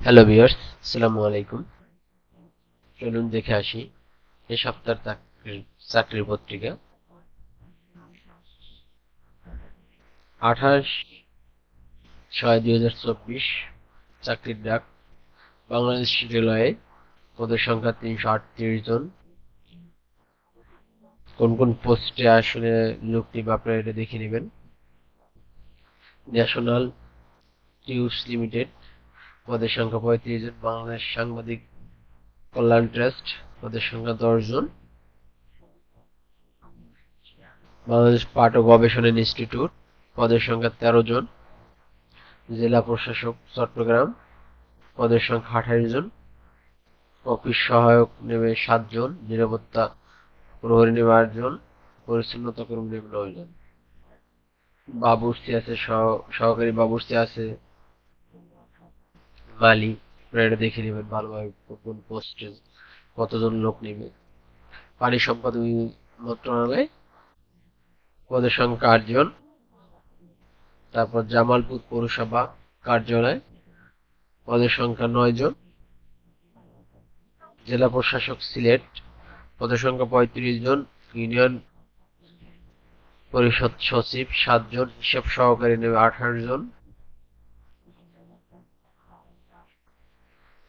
Hello viewers, আসসালামু আলাইকুম। চলুন দেখে আসি এই সপ্তাহের চাকরির পত্রিকা। 28/6/2024 চাকরির ডাক। বাংলাদেশ রেলওয়ে, পদের সংখ্যা 338 জন। কোন কোন পোস্টে আসলে লোক নিবে আপনারা এটা দেখে নেবেন। ন্যাশনাল টিউবস লিমিটেড, পদের সংখ্যা 35 জন। বাংলাদেশ সাংবাদিক কল্যাণ ট্রাস্ট, পদের সংখ্যা 10 জন। বাংলাদেশ পাট ও গবেষণা ইনস্টিটিউট, পদের সংখ্যা 13 জন। জেলা প্রশাসক চট্টগ্রাম, পদের সংখ্যা 28 জন। অফিস সহায়ক নেবে 7 জন। নিরাপত্তা প্রহরী নেবে 8 জন। পরিচ্ছন্নতা কর্মী নেবে 9 জন। বাবুর্চি আছে, সহকারী বাবুর্চি আছে, মালি। আপনারা এটা দেখে নেবেন ভালোভাবে কোন পোস্টে কতজন লোক নেবে। পানি সম্পদ মন্ত্রণালয়, পদের সংখ্যা 8 জন। তারপর জামালপুর পৌরসভা কার্যালয়, পদের সংখ্যা 9 জন। জেলা প্রশাসক সিলেট, পদের সংখ্যা 35 জন। ইউনিয়ন পরিষদ সচিব 7 জন। হিসাব সহকারী নেবে 18 জন।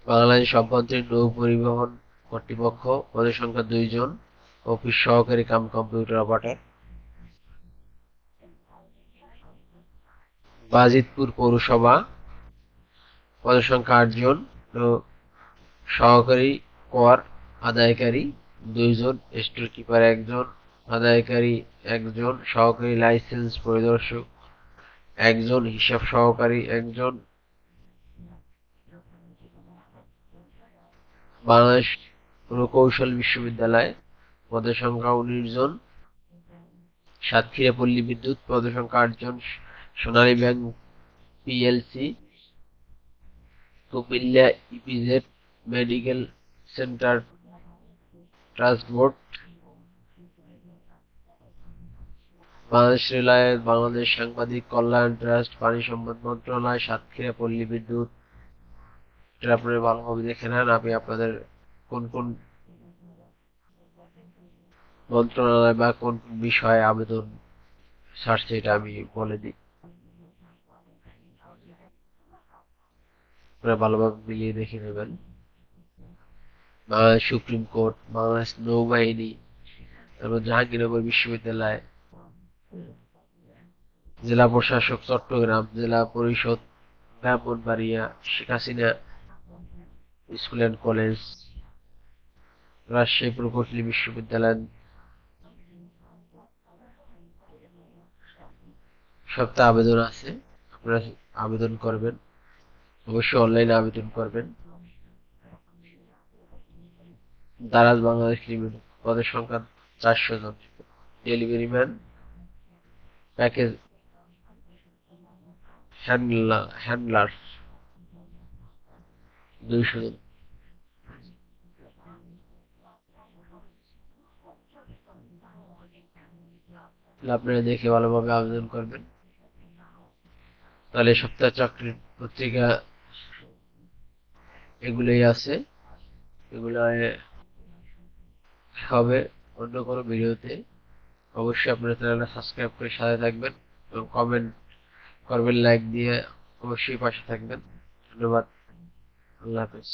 বাংলাদেশ অভ্যন্তরীণ নৌ পরিবহন কর্তৃপক্ষ, পদের সংখ্যা 2 জন। অফিস সহকারী কাম কম্পিউটার অপারেটর। বাজিতপুর পৌরসভা, পদের সংখ্যা 8 জন। সহকারী কর আদায়কারী 2 জন। স্টোর কিপার 1 জন। আদায়কারী 1 জন। সহকারী লাইসেন্স পরিদর্শক 1 জন। হিসাব সহকারী 1 জন। বাংলাদেশ প্রকৌশল বিশ্ববিদ্যালয়, পদের সংখ্যা 19 জন। সাতক্ষীরা পল্লী বিদ্যুৎ, পদের সংখ্যা 8 জন। Sonali bank PLC, Comilla EPZ medical centre trust board, Bangladesh railway, Bangladesh সাংবাদিক কল্যাণ ট্রাস্ট, পানি সম্পদ মন্ত্রণালয়, সাতক্ষীরা পল্লী বিদ্যুৎ। এটা আপনারা ভালোভাবে দেখে নেন। আমি আপনাদের কোন কোন মন্ত্রণালয় বা কোন কোন বিষয়ে আবেদন ছাড়ছে এটা আমি বলে দিই, আপনারা ভালোভাবে মিলিয়ে দেখে নেবেন। বাংলাদেশ সুপ্রিম কোর্ট, বাংলাদেশ নৌবাহিনী, তারপর জাহাঙ্গীরনগর বিশ্ববিদ্যালয়, জেলা প্রশাসক চট্টগ্রাম, জেলা পরিষদ Brahmanbaria, Sheikh Hasina school and college, Rajshahi প্রকৌশলী বিশ্ববিদ্যালয়। সপ্তাহে আবেদন আছে, আপনারা আবেদন করবেন। অবশ্যই অনলাইনে আবেদন করবেন। দারাজ বাংলাদেশ লিমিটেড, পদের সংখ্যা 400 জন। ডেলিভারি ম্যান, প্যাকেজ হ্যান্ডলার 200 জন। আপনারা দেখে ভালোভাবে আবেদন করবেন। তাহলে সপ্তাহ চাকরির পত্রিকা এগুলোই আছে। এগুলো হবে অন্য কোনো ভিডিওতে। অবশ্যই আপনারা চ্যানেলটা সাবস্ক্রাইব করে সাথে থাকবেন এবং কমেন্ট করবেন, লাইক দিয়ে অবশ্যই পাশে থাকবেন। ধন্যবাদ। আল্লাহ হাফেজ।